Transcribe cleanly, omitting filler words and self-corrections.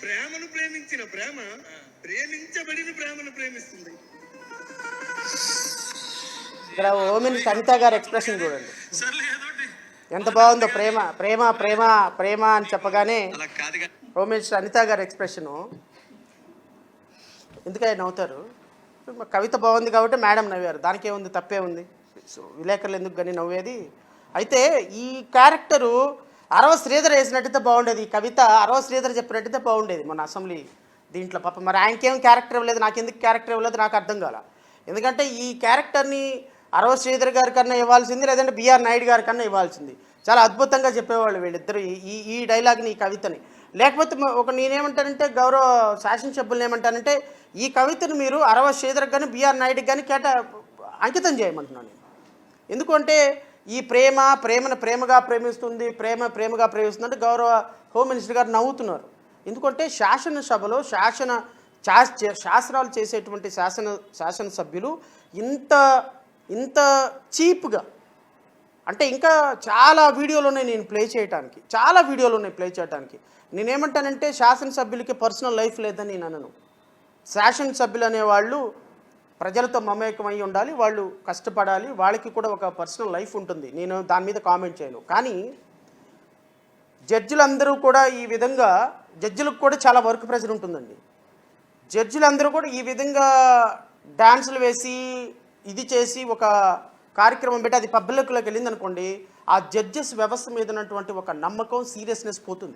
ప్రేమను ప్రేమించిన ప్రేమ ప్రేమించబడిన ప్రేమను ప్రేమిస్తుంది. ఇక్కడ ఓమిని అనిత గారి ఎక్స్ప్రెషన్ చూడండి ఎంత బాగుందో. ప్రేమ ప్రేమ ప్రేమ ప్రేమ అని చెప్పగానే హోమ్ మినిస్టర్ అనిత గారి ఎక్స్ప్రెషను. ఎందుకని నవ్వుతారు? కవిత బాగుంది కాబట్టి మేడం నవ్వారు, దానికి ఏముంది, తప్పే ఉంది. సో విలేకరులు ఎందుకు కానీ నవ్వేది? అయితే ఈ క్యారెక్టరు అరవ శ్రీధర్ వేసినట్టయితే బాగుండేది, ఈ కవిత అరవ శ్రీధర్ చెప్పినట్టయితే బాగుండేది మొన్న అసెంబ్లీ దీంట్లో. పాప మరి ఆయనకేం క్యారెక్టర్ ఇవ్వలేదు, నాకు ఎందుకు క్యారెక్టర్ ఇవ్వలేదు నాకు అర్థం కాల. ఎందుకంటే ఈ క్యారెక్టర్ని అరవ శ్రీధర్ గారి కన్నా ఇవ్వాల్సింది, లేదంటే బిఆర్ నాయుడు గారి కన్నా ఇవ్వాల్సింది. చాలా అద్భుతంగా చెప్పేవాళ్ళు వీళ్ళిద్దరు ఈ డైలాగ్ని, ఈ కవితని. లేకపోతే ఒక నేనేమంటానంటే, గౌరవ శాసనసభ్యులను ఏమంటానంటే, ఈ కవితను మీరు అరవ శ్రీధర్ కానీ బిఆర్ నాయుడుకి కానీ అంకితం చేయమంటున్నాను నేను. ఎందుకంటే ఈ ప్రేమను ప్రేమగా ప్రేమిస్తుంది, ప్రేమగా ప్రేమిస్తుంది అంటే గౌరవ హోమ్ మినిస్టర్ గారు నవ్వుతున్నారు. ఎందుకంటే శాసనసభలో శాసనాలు చేసేటువంటి శాసనసభ్యులు ఇంత చీప్గా, అంటే ఇంకా చాలా వీడియోలు ఉన్నాయి నేను ప్లే చేయడానికి. నేనేమంటానంటే శాసనసభ్యులకి పర్సనల్ లైఫ్ లేదని నేను అనను. శాసనసభ్యులు అనేవాళ్ళు ప్రజలతో మమేకమై ఉండాలి, వాళ్ళు కష్టపడాలి, వాళ్ళకి కూడా ఒక పర్సనల్ లైఫ్ ఉంటుంది. నేను దాని మీద కామెంట్ చేయను. కానీ జడ్జిలందరూ కూడా ఈ విధంగా, జడ్జిలకు కూడా చాలా వర్క్ ప్రెషర్ ఉంటుందండి. జడ్జిలందరూ కూడా ఈ విధంగా డాన్సులు వేసి ఇది చేసి ఒక కార్యక్రమం పెట్టి అది పబ్లిక్లోకి వెళ్ళింది అనుకోండి, ఆ జడ్జెస్ వ్యవస్థ మీద ఉన్నటువంటి ఒక నమ్మకం, సీరియస్నెస్ పోతుంది.